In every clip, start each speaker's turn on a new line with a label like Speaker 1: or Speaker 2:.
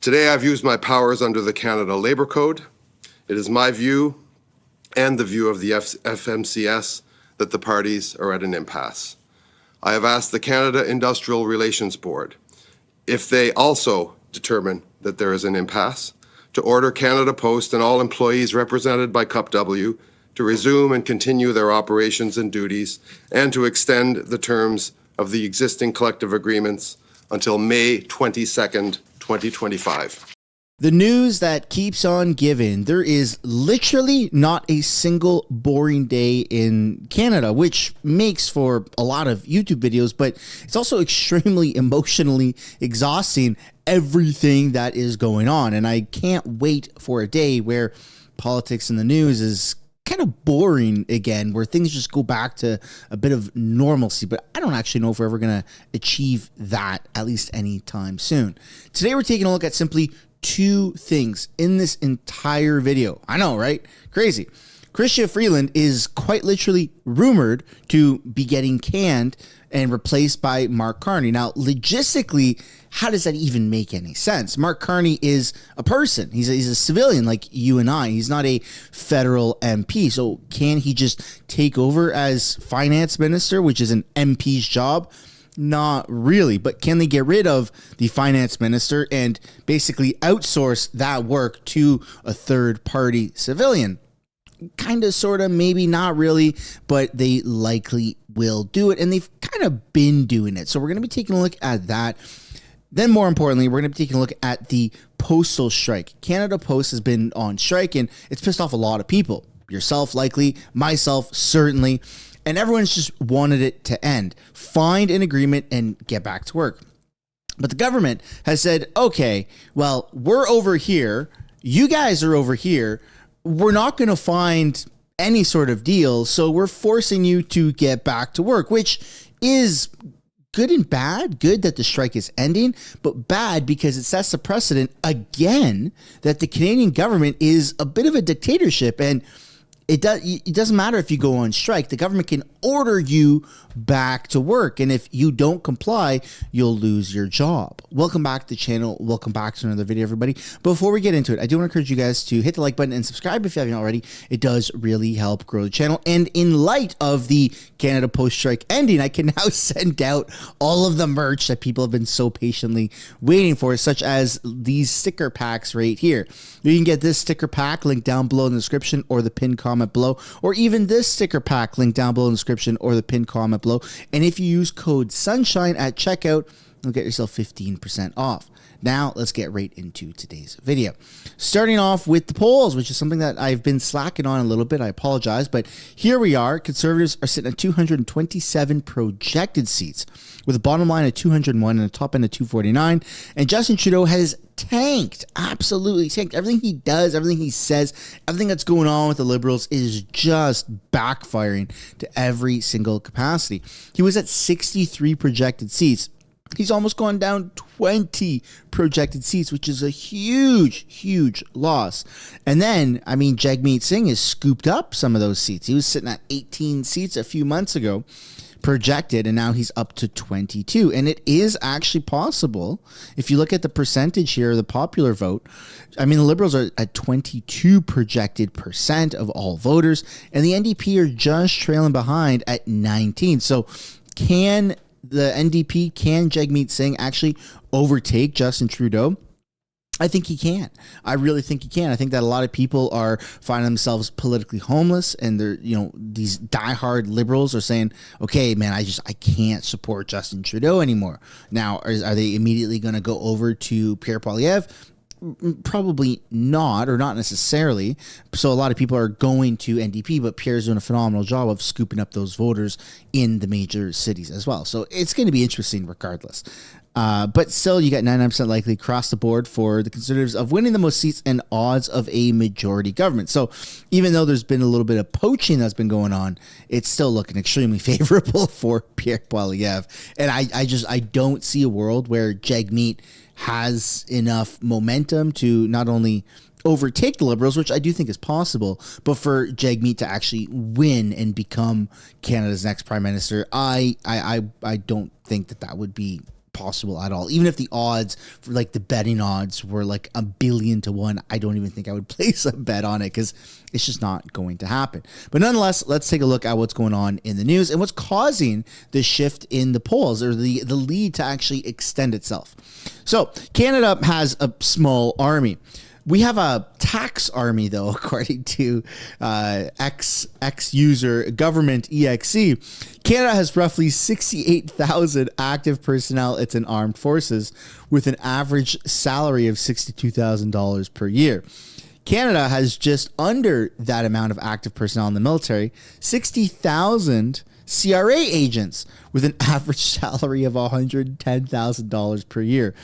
Speaker 1: Today I've used my powers under the Canada Labour Code. It is my view and the view of the FMCS that the parties are at an impasse. I have asked the Canada Industrial Relations Board, if they also determine that there is an impasse, to order Canada Post and all employees represented by CUPW to resume and continue their operations and duties, and to extend the terms of the existing collective agreements until May 22nd, 2025.
Speaker 2: The news that keeps on giving. There is literally not a single boring day in Canada, which makes for a lot of YouTube videos, but it's also extremely emotionally exhausting, everything that is going on. And I can't wait for a day where politics in the news is kind of boring again, where things just go back to a bit of normalcy. But I don't actually know if we're ever going to achieve that, at least anytime soon. Today, we're taking a look at simply two things in this entire video. I know, right? Crazy. Chrystia Freeland is quite literally rumored to be getting canned and replaced by Mark Carney. Now, logistically, how does that even make any sense? Mark Carney is a person. He's a civilian like you and I. He's not a federal MP. So can he just take over as finance minister, which is an MP's job? Not really, but can they get rid of the finance minister and basically outsource that work to a third party civilian? Kind of, sort of, maybe not really, but they likely will do it, and they've kind of been doing it. So we're going to be taking a look at that. Then more importantly, we're going to be taking a look at the postal strike. Canada Post has been on strike, and it's pissed off a lot of people. Yourself likely, myself certainly, and everyone's just wanted it to end. Find an agreement and get back to work. But the government has said, okay, well, we're over here. You guys are over here. We're not going to find any sort of deal, so we're forcing you to get back to work, which is good and bad. Good that the strike is ending, but bad because it sets the precedent again that the Canadian government is a bit of a dictatorship, and it doesn't matter if you go on strike. The government can order you back to work, and if you don't comply, you'll lose your job. Welcome back to the channel. Welcome back to another video, everybody. Before we get into it, I do want to encourage you guys to hit the like button and subscribe if you haven't already. It does really help grow the channel. And in light of the Canada Post strike ending, I can now send out all of the merch that people have been so patiently waiting for, such as these sticker packs right here. You can get this sticker pack linked down below in the description or the pinned comment below, or even this sticker pack linked down below in the description or the pinned comment below. And if you use code SUNSHINE at checkout, you'll get yourself 15% off. Now, let's get right into today's video. Starting off with the polls, which is something that I've been slacking on a little bit. I apologize, but here we are. Conservatives are sitting at 227 projected seats, with a bottom line of 201 and a top end of 249. And Justin Trudeau has tanked, absolutely tanked. Everything he does, everything he says, everything that's going on with the Liberals is just backfiring to every single capacity. He was at 63 projected seats. He's almost gone down 20 projected seats, which is a huge, huge loss. And then, I mean, Jagmeet Singh has scooped up some of those seats. He was sitting at 18 seats a few months ago, projected, and now he's up to 22. And it is actually possible, if you look at the percentage here, the popular vote, I mean, the Liberals are at 22 projected % of all voters, and the NDP are just trailing behind at 19. So can the NDP, can Jagmeet Singh actually overtake Justin Trudeau? I think he can. I really think he can. I think that a lot of people are finding themselves politically homeless, and they're, these diehard Liberals are saying, okay, man, I can't support Justin Trudeau anymore. Now, are they immediately going to go over to Pierre Poilievre? Probably not, or not necessarily. So a lot of people are going to NDP, but Pierre's doing a phenomenal job of scooping up those voters in the major cities as well. So it's going to be interesting regardless. But still, you got 99% likely across the board for the Conservatives of winning the most seats and odds of a majority government. So even though there's been a little bit of poaching that's been going on, it's still looking extremely favorable for Pierre Poilievre. And I don't see a world where Jagmeet has enough momentum to not only overtake the Liberals, which I do think is possible, but for Jagmeet to actually win and become Canada's next prime minister, I don't think that would be possible at all. Even if the odds for like the betting odds were like 1,000,000,000 to 1, I don't even think I would place a bet on it because it's just not going to happen. But nonetheless, let's take a look at what's going on in the news and what's causing the shift in the polls, or the lead to actually extend itself. So Canada has a small army. We have a tax army, though, according to ex-user Government EXE. Canada has roughly 68,000 active personnel. It's an armed forces with an average salary of $62,000 per year. Canada has just under that amount of active personnel in the military, 60,000 CRA agents with an average salary of $110,000 per year.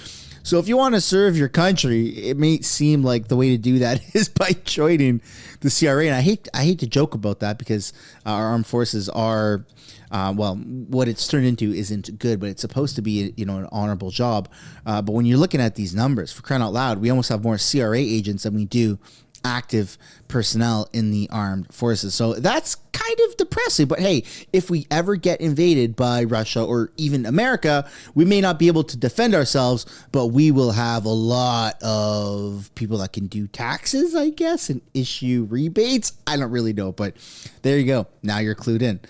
Speaker 2: So if you want to serve your country, it may seem like the way to do that is by joining the CRA. And I hate to joke about that because our armed forces are, well, what it's turned into isn't good, but it's supposed to be, you know, an honorable job. But when you're looking at these numbers, for crying out loud, we almost have more CRA agents than we do active personnel in the armed forces. So that's kind of depressing. But hey, if we ever get invaded by Russia or even America, we may not be able to defend ourselves, but we will have a lot of people that can do taxes, I guess, and issue rebates. I don't really know, but there you go. Now you're clued in.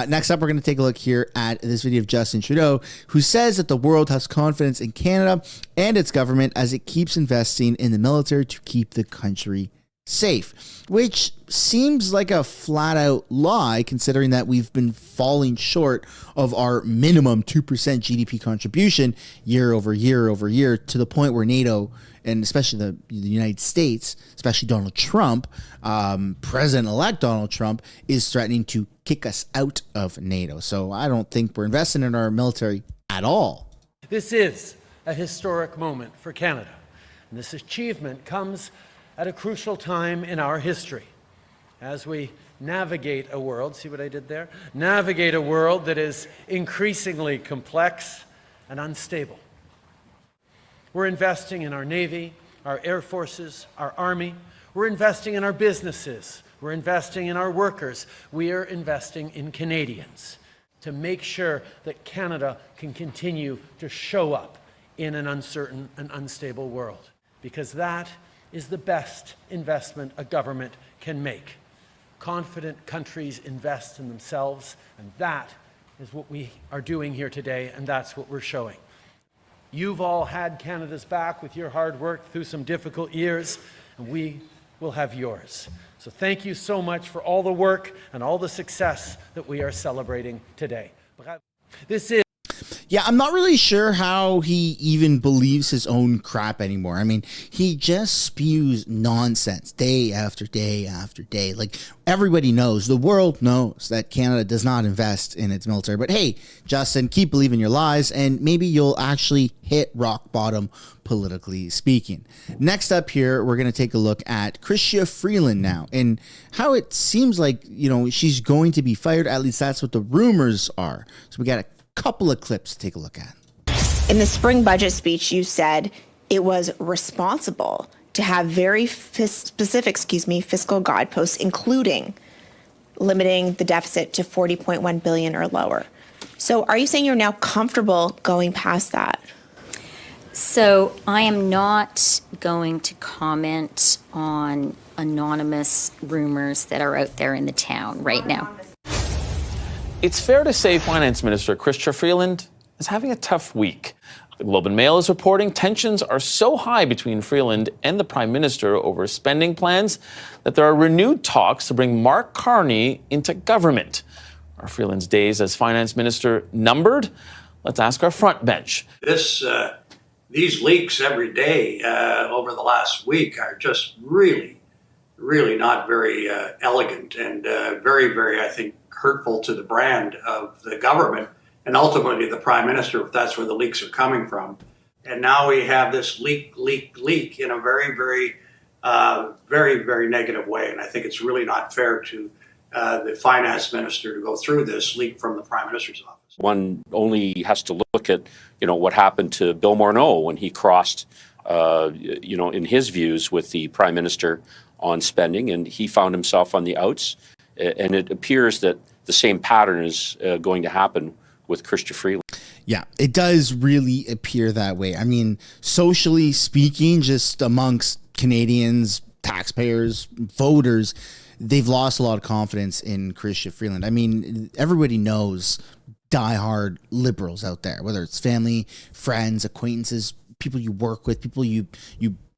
Speaker 2: Next up, we're going to take a look here at this video of Justin Trudeau, who says that the world has confidence in Canada and its government as it keeps investing in the military to keep the country safe, which seems like a flat out lie considering that we've been falling short of our minimum 2% GDP contribution year over year to the point where NATO, and especially the United States, especially Donald Trump, President-elect Donald Trump, is threatening to kick us out of NATO. So I don't think we're investing in our military at all.
Speaker 3: This is a historic moment for Canada, and this achievement comes at a crucial time in our history as we navigate a world, see what I did there? Navigate a world that is increasingly complex and unstable. We're investing in our Navy, our Air Forces, our Army. We're investing in our businesses. We're investing in our workers. We are investing in Canadians to make sure that Canada can continue to show up in an uncertain and unstable world, because that is the best investment a government can make. Confident countries invest in themselves, and that is what we are doing here today, and that's what we're showing. You've all had Canada's back with your hard work through some difficult years, and we will have yours. So thank you so much for all the work and all the success that we are celebrating today. This is
Speaker 2: Yeah, I'm not really sure how he even believes his own crap anymore. I mean, he just spews nonsense day after day after day. Like, everybody knows, the world knows that Canada does not invest in its military. But hey, Justin, keep believing your lies, and maybe you'll actually hit rock bottom, politically speaking. Next up here, we're going to take a look at Chrystia Freeland now, and how it seems like, you know, she's going to be fired. At least that's what the rumors are. So we got a couple of clips to take a look at.
Speaker 4: In the spring budget speech, you said it was responsible to have very specific, fiscal guideposts, including limiting the deficit to $40.1 billion or lower. So are you saying you're now comfortable going past that?
Speaker 5: So I am not going to comment on anonymous rumors that are out there in the town right now.
Speaker 6: It's fair to say Finance Minister Chrystia Freeland is having a tough week. The Globe and Mail is reporting tensions are so high between Freeland and the Prime Minister over spending plans that there are renewed talks to bring Mark Carney into government. Are Freeland's days as Finance Minister numbered? Let's ask our front bench.
Speaker 7: These leaks every day over the last week are just really not very elegant and very, I think, hurtful to the brand of the government and ultimately the Prime Minister, if that's where the leaks are coming from. And now we have this leak in a very negative way. And I think it's really not fair to the Finance Minister to go through this leak from the Prime Minister's office.
Speaker 8: One only has to look at, what happened to Bill Morneau when he crossed, in his views with the Prime Minister on spending, and he found himself on the outs. And it appears that the same pattern is going to happen with Chrystia Freeland.
Speaker 2: Yeah, it does really appear that way. I mean, socially speaking, just amongst Canadians, taxpayers, voters, they've lost a lot of confidence in Chrystia Freeland. I mean, everybody knows diehard liberals out there, whether it's family, friends, acquaintances, people you work with, people you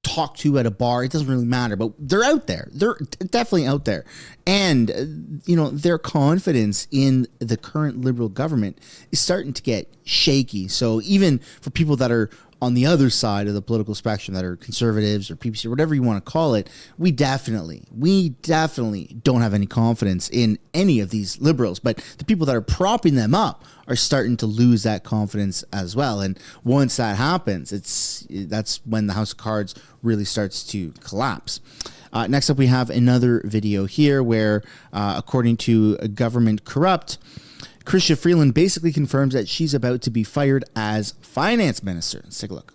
Speaker 2: talk to at a bar. It doesn't really matter, but they're out there. They're definitely out there. And, their confidence in the current liberal government is starting to get shaky. So even for people that are on the other side of the political spectrum, that are conservatives or PPC or whatever you want to call it, we definitely don't have any confidence in any of these liberals. But the people that are propping them up are starting to lose that confidence as well. And once that happens, that's when the house of cards really starts to collapse. Next up, we have another video here where, according to Government Corrupt, Chrystia Freeland basically confirms that she's about to be fired as finance minister. Let's take a look.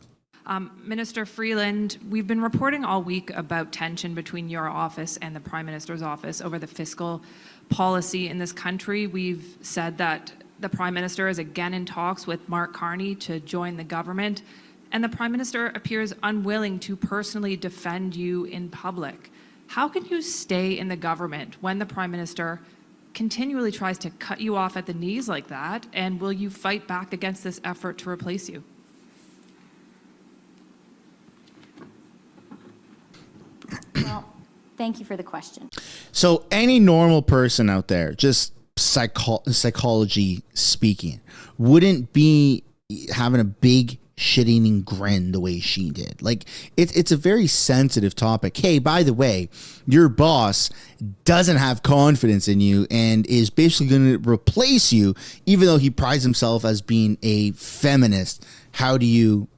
Speaker 9: Minister Freeland, we've been reporting all week about tension between your office and the Prime Minister's office over the fiscal policy in this country. We've said that the Prime Minister is again in talks with Mark Carney to join the government, and the Prime Minister appears unwilling to personally defend you in public. How can you stay in the government when the Prime Minister continually tries to cut you off at the knees like that, and will you fight back against this effort to replace you?
Speaker 5: Well, thank you for the question.
Speaker 2: So any normal person out there, just psychology speaking, wouldn't be having a big shit-eating grin the way she did. Like, it's a very sensitive topic. Hey, by the way, your boss doesn't have confidence in you and is basically going to replace you, even though he prides himself as being a feminist. How do you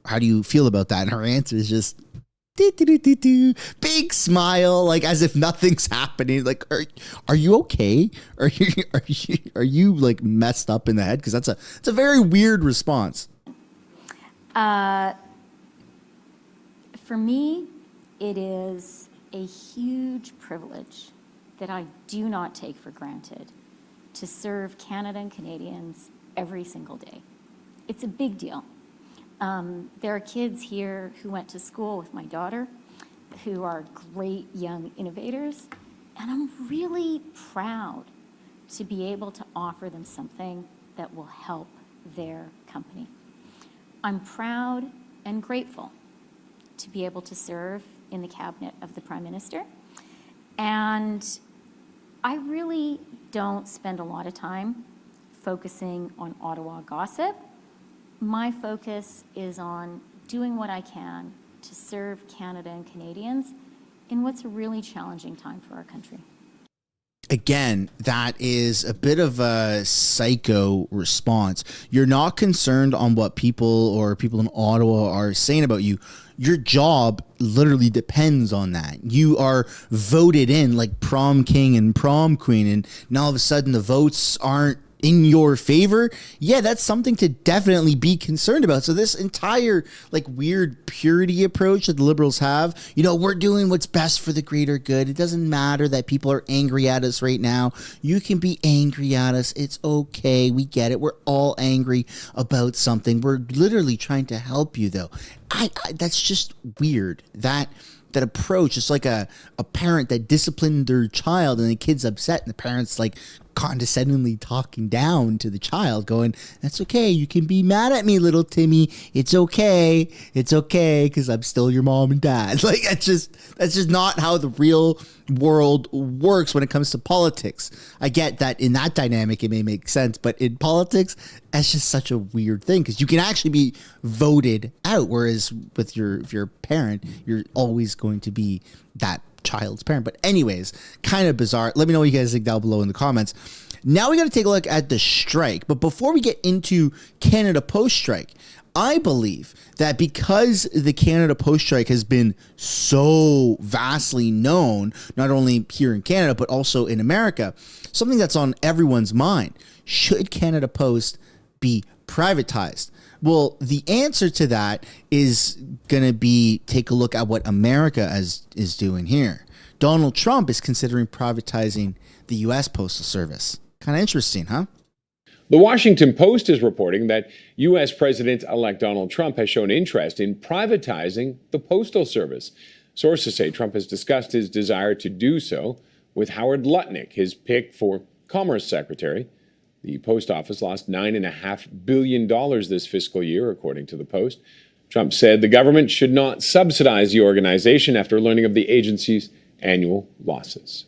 Speaker 2: feel about that? And her answer is just big smile, like as if nothing's happening. Like, are you okay? Are you like messed up in the head? Because it's a very weird response.
Speaker 5: For me, it is a huge privilege that I do not take for granted to serve Canada and Canadians every single day. It's a big deal. There are kids here who went to school with my daughter who are great young innovators, and I'm really proud to be able to offer them something that will help their company. I'm proud and grateful to be able to serve in the cabinet of the Prime Minister. And I really don't spend a lot of time focusing on Ottawa gossip. My focus is on doing what I can to serve Canada and Canadians in what's a really challenging time for our country.
Speaker 2: Again, that is a bit of a psycho response. You're not concerned on what people in Ottawa are saying about you. Your job literally depends on that. You are voted in like prom king and prom queen, and now all of a sudden the votes aren't in your favor. Yeah, that's something to definitely be concerned about. So this entire like weird purity approach that the Liberals have, we're doing what's best for the greater good. It doesn't matter that people are angry at us right now. You can be angry at us. It's okay. We get it. We're all angry about something. We're literally trying to help you though. I that's just weird. That approach is like a parent that disciplined their child and the kid's upset and the parent's like condescendingly talking down to the child going, that's okay, you can be mad at me, little Timmy, it's okay because I'm still your mom and dad. Like that's just not how the real world works when it comes to politics. I get that in that dynamic it may make sense, but in politics that's just such a weird thing because you can actually be voted out, whereas with your parent you're always going to be that child's parent. But anyways, kind of bizarre. Let me know what you guys think down below in the comments. Now we got to take a look at the strike. But before we get into Canada Post strike, I believe that because the Canada Post strike has been so vastly known, not only here in Canada, but also in America, something that's on everyone's mind. Should Canada Post be privatized? Well, the answer to that is going to be take a look at what America is doing here. Donald Trump is considering privatizing the U.S. Postal Service. Kind of interesting, huh?
Speaker 10: The Washington Post is reporting that U.S. President-elect Donald Trump has shown interest in privatizing the Postal Service. Sources say Trump has discussed his desire to do so with Howard Lutnick, his pick for Commerce Secretary. The post office lost $9.5 billion this fiscal year, according to the Post. Trump said the government should not subsidize the organization after learning of the agency's annual losses.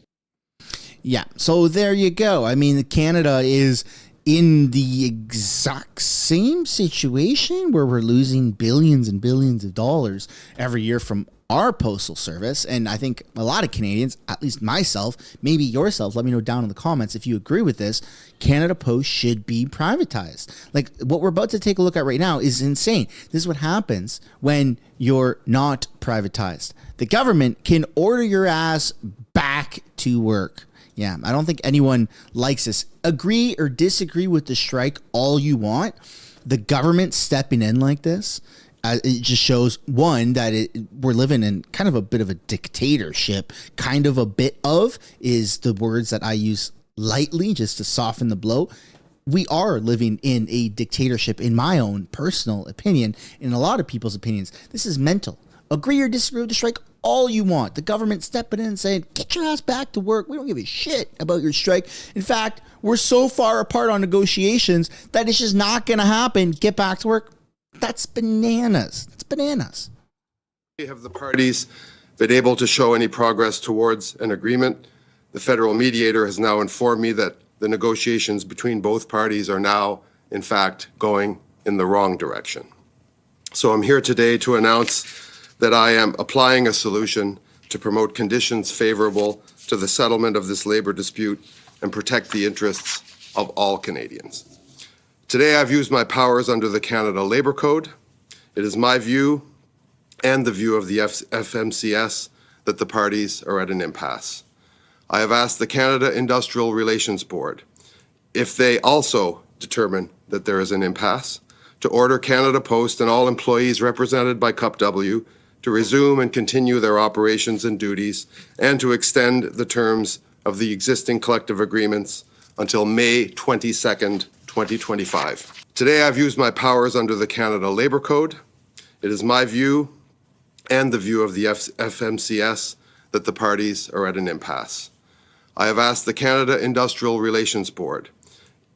Speaker 2: Yeah, so there you go. I mean, Canada is in the exact same situation where we're losing billions and billions of dollars every year from our postal service. And I think a lot of Canadians, at least myself, maybe yourself, let me know down in the comments if you agree with this, Canada Post should be privatized. Like what we're about to take a look at right now is insane. This is what happens when you're not privatized. The government can order your ass back to work. Yeah, I don't think anyone likes this. Agree or disagree with the strike all you want. The government stepping in like this, it just shows, one, that we're living in kind of a bit of a dictatorship. Kind of a bit of is the words that I use lightly just to soften the blow. We are living in a dictatorship, in my own personal opinion, in a lot of people's opinions. This is mental. Agree or disagree with the strike all you want. The government stepping in and saying, get your ass back to work. We don't give a shit about your strike. In fact, we're so far apart on negotiations that it's just not going to happen. Get back to work. That's bananas. That's bananas.
Speaker 1: Have the parties been able to show any progress towards an agreement? The federal mediator has now informed me that the negotiations between both parties are now, in fact, going in the wrong direction. So I'm here today to announce that I am applying a solution to promote conditions favorable to the settlement of this labor dispute and protect the interests of all Canadians. Today, I've used my powers under the Canada Labour Code. It is my view and the view of the FMCS that the parties are at an impasse. I have asked the Canada Industrial Relations Board, if they also determine that there is an impasse, to order Canada Post and all employees represented by CUP W to resume and continue their operations and duties and to extend the terms of the existing collective agreements until May 22nd, 2025. Today, I've used my powers under the Canada Labour Code. It is my view and the view of the FMCS that the parties are at an impasse. I have asked the Canada Industrial Relations Board,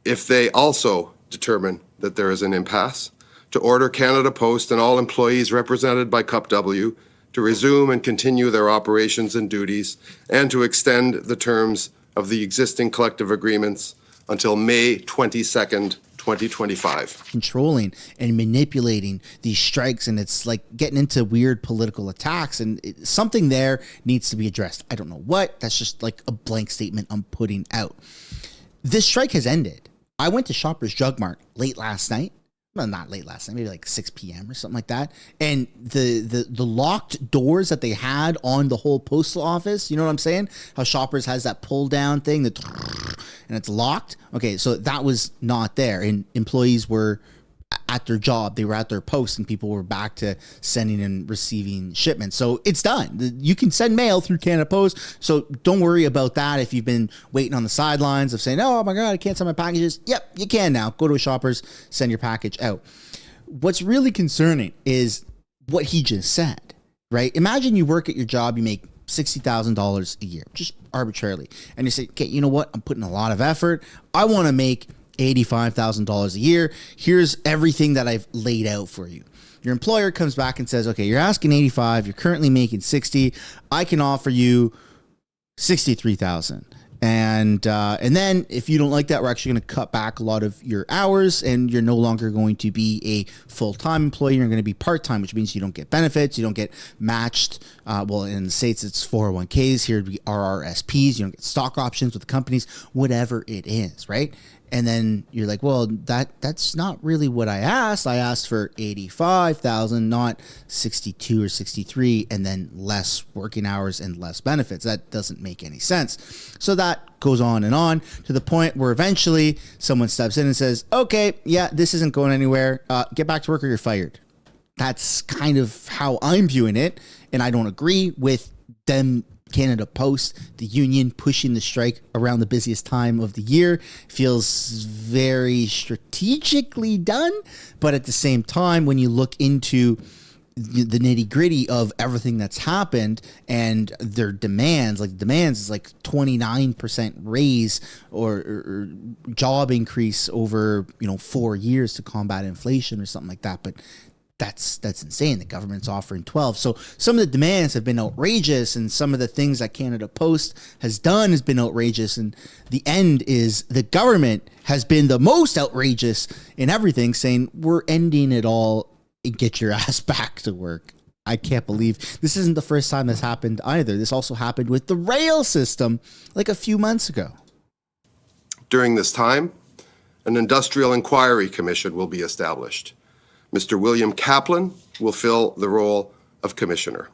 Speaker 1: if they also determine that there is an impasse, to order Canada Post and all employees represented by CUP W to resume and continue their operations and duties and to extend the terms of the existing collective agreements until May 22nd, 2025.
Speaker 2: Controlling and manipulating these strikes, and it's like getting into weird political attacks, and something there needs to be addressed. I don't know what. That's just like a blank statement I'm putting out. This strike has ended. I went to Shoppers Drug Mart late last night. Well, not late last night, maybe like 6 p.m. or something like that. And the locked doors that they had on the whole postal office, you know what I'm saying? How Shoppers has that pull down thing and it's locked. Okay, so that was not there. And employees were at their job, they were at their post, and people were back to sending and receiving shipments. So it's done. You can send mail through Canada Post, so don't worry about that if you've been waiting on the sidelines of saying, oh my God, I can't send my packages. Yep, you can now. Go to a Shoppers, send your package out. What's really concerning is what he just said, right? Imagine you work at your job, you make $60,000 a year, just arbitrarily. And you say, okay, you know what? I'm putting a lot of effort. I want to make $85,000 a year. Here's everything that I've laid out for you. Your employer comes back and says, okay, you're asking 85, you're currently making 60. I can offer you 63,000. And then if you don't like that, we're actually going to cut back a lot of your hours, and you're no longer going to be a full-time employee. You're going to be part-time, which means you don't get benefits. You don't get matched. Well, in the States, it's 401ks. Here would be RRSPs. You don't get stock options with the companies, whatever it is, right? And then you're like, well, that's not really what I asked. I asked for 85,000, not 62 or 63, and then less working hours and less benefits. That doesn't make any sense. So that goes on to the point where eventually someone steps in and says, okay, yeah, this isn't going anywhere. Get back to work or you're fired. That's kind of how I'm viewing it. And I don't agree with them Canada Post, the union pushing the strike around the busiest time of the year, feels very strategically done. But at the same time, when you look into the nitty gritty of everything that's happened and their demands, like demands is like 29% raise or job increase over 4 years to combat inflation or something like that. But that's insane. The government's offering 12. So some of the demands have been outrageous, and some of the things that Canada Post has done has been outrageous. And the end is the government has been the most outrageous in everything, saying we're ending it all. Get your ass back to work. I can't believe this isn't the first time this happened either. This also happened with the rail system like a few months ago.
Speaker 1: During this time, an industrial inquiry commission will be established. Mr. William Kaplan will fill the role of commissioner.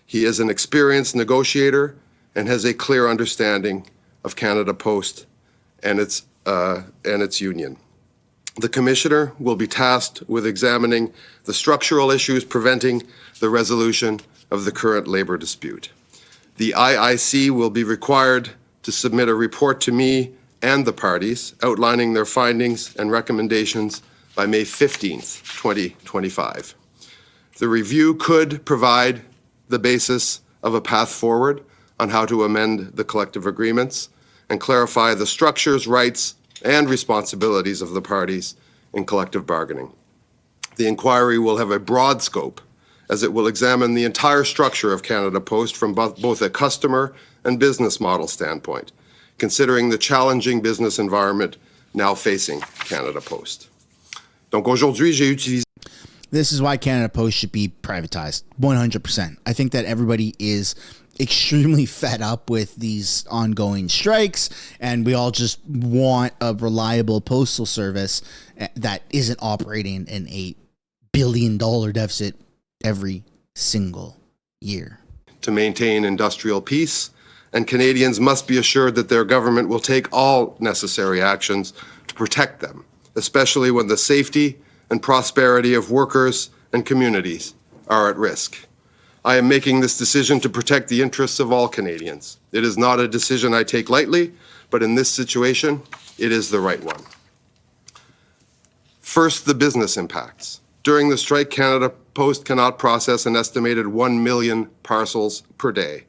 Speaker 1: He is an experienced negotiator and has a clear understanding of Canada Post and its union. The commissioner will be tasked with examining the structural issues preventing the resolution of the current labor dispute. The IIC will be required to submit a report to me and the parties outlining their findings and recommendations by May 15th, 2025. The review could provide the basis of a path forward on how to amend the collective agreements and clarify the structures, rights, and responsibilities of the parties in collective bargaining. The inquiry will have a broad scope, as it will examine the entire structure of Canada Post from both a customer and business model standpoint, considering the challenging business environment now facing Canada Post. Donc aujourd'hui, j'ai utilisé.
Speaker 2: This is why Canada Post should be privatized, 100%. I think that everybody is extremely fed up with these ongoing strikes, and we all just want a reliable postal service that isn't operating in $8 billion deficit every single year.
Speaker 1: To maintain industrial peace, and Canadians must be assured that their government will take all necessary actions to protect them, especially when the safety and prosperity of workers and communities are at risk. I am making this decision to protect the interests of all Canadians. It is not a decision I take lightly, but in this situation, it is the right one. First, the business impacts. During the strike, Canada Post cannot process an estimated 1 million parcels per day.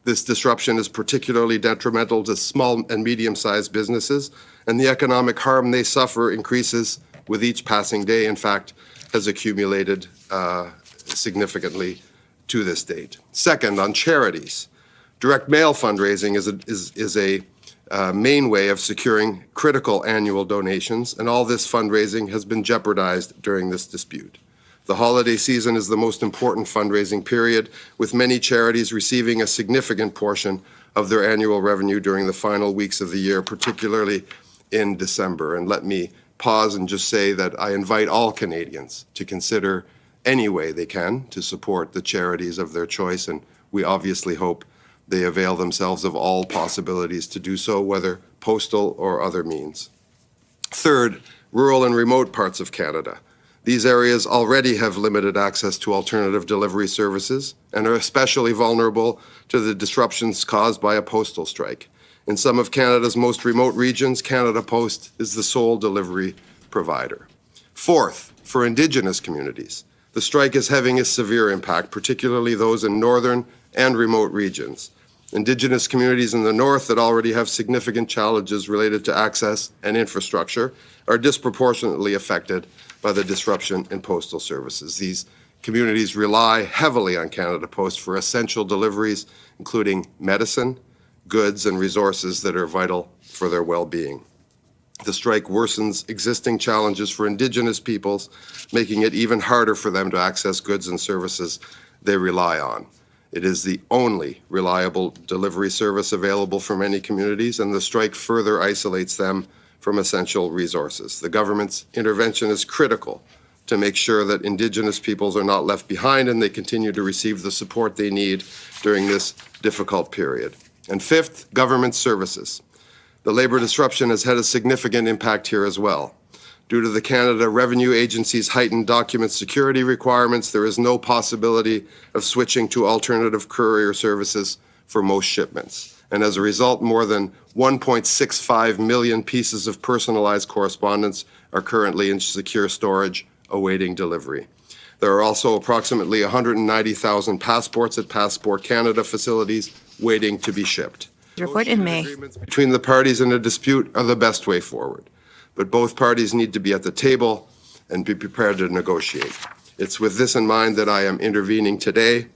Speaker 1: This disruption is particularly detrimental to small and medium-sized businesses, and the economic harm they suffer increases with each passing day. In fact, has accumulated significantly to this date. Second, on charities, direct mail fundraising is a main way of securing critical annual donations, and all this fundraising has been jeopardized during this dispute. The holiday season is the most important fundraising period, with many charities receiving a significant portion of their annual revenue during the final weeks of the year, particularly in December. And let me pause and just say that I invite all Canadians to consider any way they can to support the charities of their choice, and we obviously hope they avail themselves of all possibilities to do so, whether postal or other means. Third, rural and remote parts of Canada. These areas already have limited access to alternative delivery services and are especially vulnerable to the disruptions caused by a postal strike. In some of Canada's most remote regions, Canada Post is the sole delivery provider. Fourth, for Indigenous communities, the strike is having a severe impact, particularly those in northern and remote regions. Indigenous communities in the north that already have significant challenges related to access and infrastructure are disproportionately affected by the disruption in postal services. These communities rely heavily on Canada Post for essential deliveries, including medicine, goods, and resources that are vital for their well-being. The strike worsens existing challenges for Indigenous peoples, making it even harder for them to access goods and services they rely on. It is the only reliable delivery service available for many communities, and the strike further isolates them from essential resources. The government's intervention is critical to make sure that Indigenous peoples are not left behind and they continue to receive the support they need during this difficult period. And fifth, government services. The labor disruption has had a significant impact here as well. Due to the Canada Revenue Agency's heightened document security requirements, there is no possibility of switching to alternative courier services for most shipments. And as a result, more than 1.65 million pieces of personalized correspondence are currently in secure storage awaiting delivery. There are also approximately 190,000 passports at Passport Canada facilities waiting to be shipped.
Speaker 4: Report in May.
Speaker 1: Agreements between the parties in a dispute are the best way forward, but both parties need to be at the table and be prepared to negotiate. It's with this in mind that I am intervening today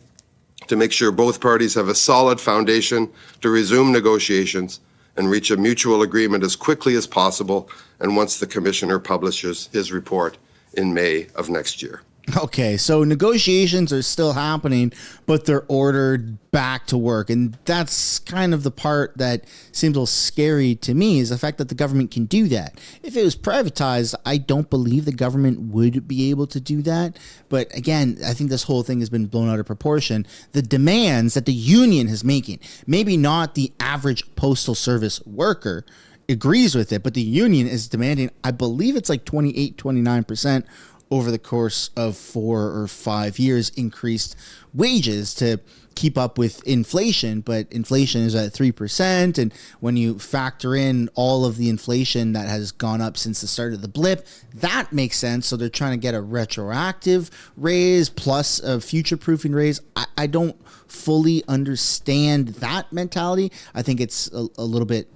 Speaker 1: to make sure both parties have a solid foundation to resume negotiations and reach a mutual agreement as quickly as possible, and once the Commissioner publishes his report in May of next year.
Speaker 2: Okay, so negotiations are still happening, but they're ordered back to work. And that's kind of the part that seems a little scary to me, is the fact that the government can do that. If it was privatized, I don't believe the government would be able to do that. But again, I think this whole thing has been blown out of proportion. The demands that the union is making, maybe not the average postal service worker agrees with it, but the union is demanding, I believe it's like 28, 29% over the course of 4 or 5 years, increased wages to keep up with inflation. But inflation is at 3%. And when you factor in all of the inflation that has gone up since the start of the blip, that makes sense. So they're trying to get a retroactive raise plus a future-proofing raise. I don't fully understand that mentality. I think it's a little bit,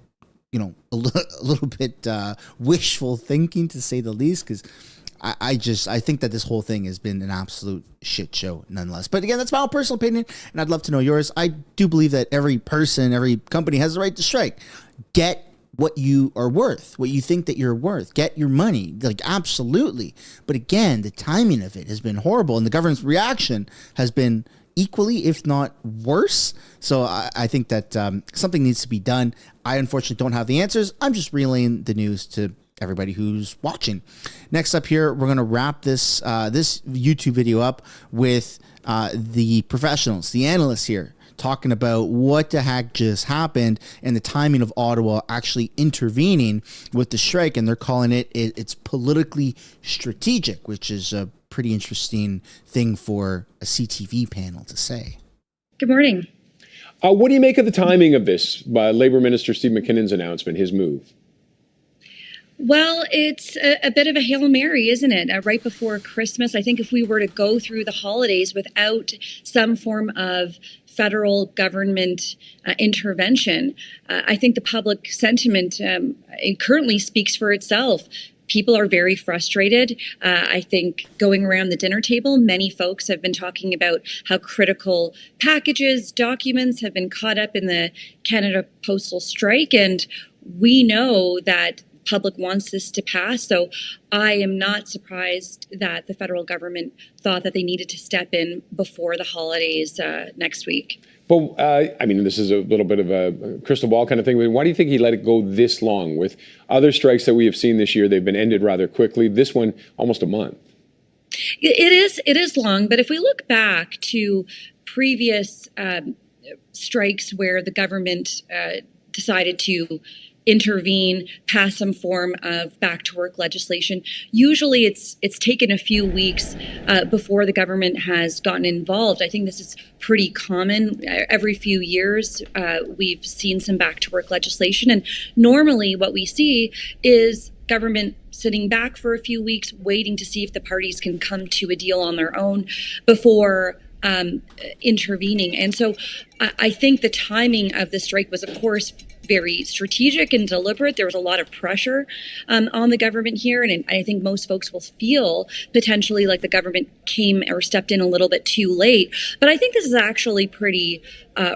Speaker 2: a little bit wishful thinking, to say the least, because I think that this whole thing has been an absolute shit show nonetheless. But again, that's my own personal opinion, and I'd love to know yours. I do believe that every person, every company has the right to strike. Get what you are worth, what you think that you're worth. Get your money, like, absolutely. But again, the timing of it has been horrible, and the government's reaction has been equally, if not worse. So I think that something needs to be done. I unfortunately don't have the answers. I'm just relaying the news to everybody who's watching. Next up here, we're going to wrap this this YouTube video up with the professionals, the analysts here, talking about what the heck just happened and the timing of Ottawa actually intervening with the strike. And they're calling it's politically strategic, which is a pretty interesting thing for a CTV panel to say.
Speaker 11: Good morning.
Speaker 10: What do you make of the timing of this by Labour Minister Steve McKinnon's announcement, his move?
Speaker 11: Well, it's a bit of a Hail Mary, isn't it? Right before Christmas. I think if we were to go through the holidays without some form of federal government intervention, I think the public sentiment it currently speaks for itself. People are very frustrated. I think going around the dinner table, many folks have been talking about how critical packages, documents have been caught up in the Canada postal strike. And we know that public wants this to pass. So I am not surprised that the federal government thought that they needed to step in before the holidays next week.
Speaker 10: But, this is a little bit of a crystal ball kind of thing. Why do you think he let it go this long? With other strikes that we have seen this year, they've been ended rather quickly. This one, almost a month.
Speaker 11: It is long, but if we look back to previous strikes where the government decided to intervene, pass some form of back to work legislation. Usually it's taken a few weeks before the government has gotten involved. I think this is pretty common. Every few years, we've seen some back to work legislation. And normally what we see is government sitting back for a few weeks, waiting to see if the parties can come to a deal on their own before intervening. And so I think the timing of the strike was, of course, very strategic and deliberate. There was a lot of pressure on the government here. And I think most folks will feel potentially like the government came or stepped in a little bit too late. But I think this is actually pretty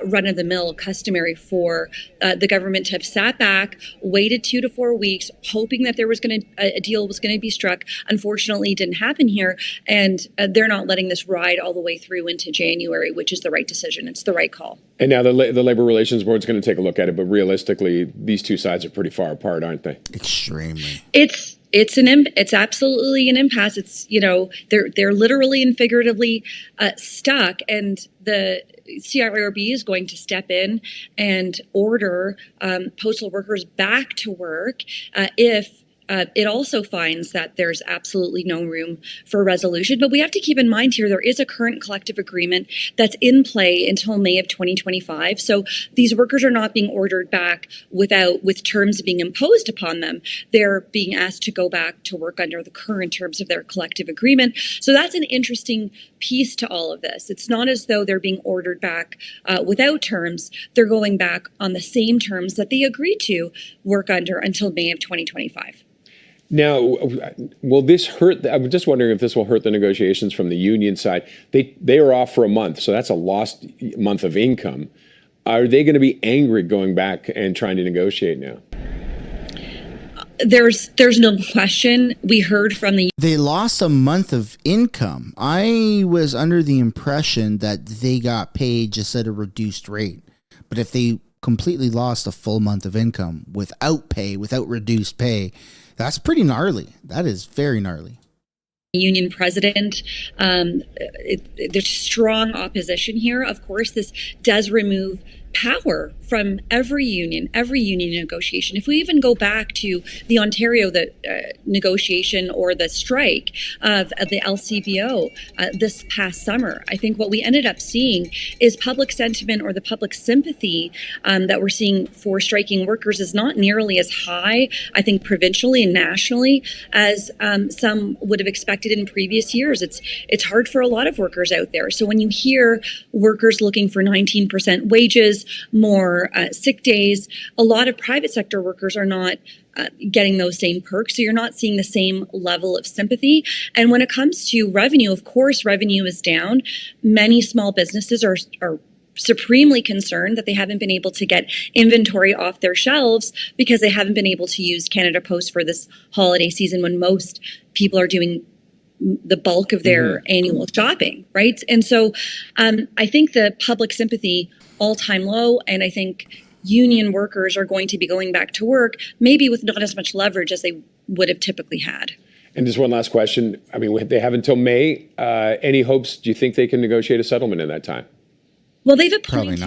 Speaker 11: run-of-the-mill customary for the government to have sat back, waited 2 to 4 weeks, hoping that there was a deal was going to be struck. Unfortunately, it didn't happen here. And they're not letting this ride all the way through into January, which is the right decision. It's the right call.
Speaker 10: And now the Labour Relations Board is going to take a look at it, but realistically, these two sides are pretty far apart, aren't they?
Speaker 2: Extremely.
Speaker 11: It's absolutely an impasse. It's, they're literally and figuratively stuck, and the CIRB is going to step in and order postal workers back to work if it also finds that there's absolutely no room for resolution. But we have to keep in mind here, there is a current collective agreement that's in play until May of 2025. So these workers are not being ordered back with terms being imposed upon them. They're being asked to go back to work under the current terms of their collective agreement. So that's an interesting piece to all of this. It's not as though they're being ordered back without terms. They're going back on the same terms that they agreed to work under until May of 2025.
Speaker 10: Now, will this hurt? I'm just wondering if this will hurt the negotiations from the union side. They are off for a month, so that's a lost month of income. Are they going to be angry going back and trying to negotiate now?
Speaker 11: There's no question. We heard from
Speaker 2: They lost a month of income. I was under the impression that they got paid just at a reduced rate. But if they completely lost a full month of income without pay, without reduced pay, that's pretty gnarly. That is very gnarly.
Speaker 11: Union president. There's strong opposition here. Of course, this does remove power from every union negotiation. If we even go back to the Ontario negotiation or the strike of the LCBO this past summer, I think what we ended up seeing is public sentiment or the public sympathy that we're seeing for striking workers is not nearly as high, I think, provincially and nationally as some would have expected in previous years. It's hard for a lot of workers out there. So when you hear workers looking for 19% wages, more sick days, a lot of private sector workers are not getting those same perks. So you're not seeing the same level of sympathy. And when it comes to revenue, of course, revenue is down. Many small businesses are supremely concerned that they haven't been able to get inventory off their shelves because they haven't been able to use Canada Post for this holiday season when most people are doing the bulk of their annual shopping, right? And so I think the public sympathy all-time low, and I think union workers are going to be going back to work, maybe with not as much leverage as they would have typically had.
Speaker 10: And just one last question. I mean, they have until May. Any hopes? Do you think they can negotiate a settlement in that time?
Speaker 11: Well, they've appointed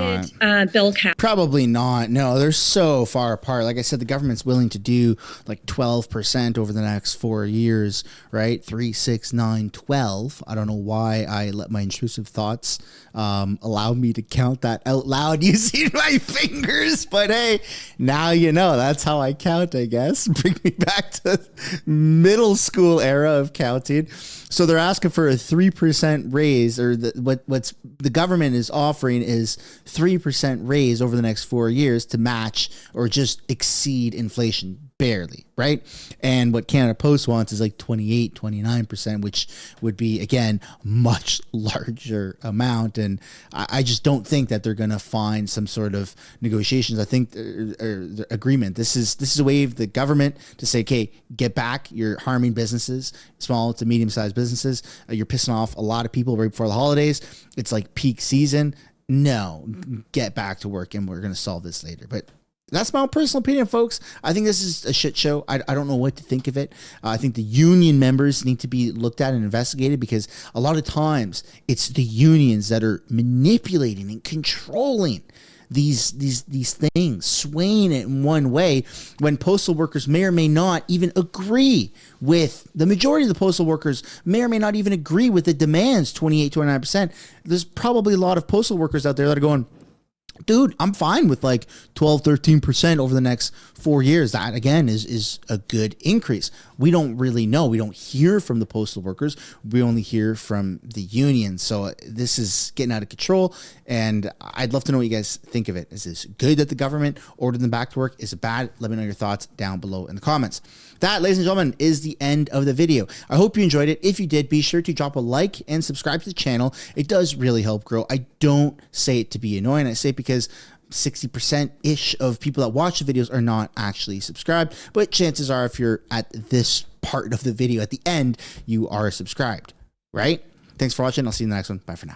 Speaker 11: Bill Cap.
Speaker 2: Probably not. No, they're so far apart. Like I said, the government's willing to do like 12% over the next 4 years, right? 3, 6, 9, 12. I don't know why I let my intrusive thoughts allow me to count that out loud using my fingers. But hey, now you know. That's how I count, I guess. Bring me back to middle school era of counting. So they're asking for a 3% raise, or what's the government is offering is 3% raise over the next 4 years to match or just exceed inflation barely, right? And what Canada Post wants is like 28, 29%, which would be, again, much larger amount. And I just don't think that they're going to find some sort of negotiations. I think or agreement. This is a way of the government to say, okay, get back. You're harming businesses, small to medium-sized businesses. You're pissing off a lot of people right before the holidays. It's like peak season. No, get back to work, and we're going to solve this later. But that's my own personal opinion, folks. I think this is a shit show. I don't know what to think of it. I think the union members need to be looked at and investigated, because a lot of times it's the unions that are manipulating and controlling these things, swaying it in one way, when postal workers may or may not even agree with the majority of the postal workers, may or may not even agree with the demands, 28, 29%. There's probably a lot of postal workers out there that are going, dude, I'm fine with like 12, 13% over the next 4 years. That, again, is a good increase. We don't really know. We don't hear from the postal workers. We only hear from the union. So this is getting out of control, and I'd love to know what you guys think of it. Is this good that the government ordered them back to work? Is it bad? Let me know your thoughts down below in the comments. That, ladies and gentlemen, is the end of the video. I hope you enjoyed it. If you did, be sure to drop a like and subscribe to the channel. It does really help grow. I don't say it to be annoying. I say it because 60%-ish of people that watch the videos are not actually subscribed. But chances are, if you're at this part of the video at the end, you are subscribed, right? Thanks for watching. I'll see you in the next one. Bye for now.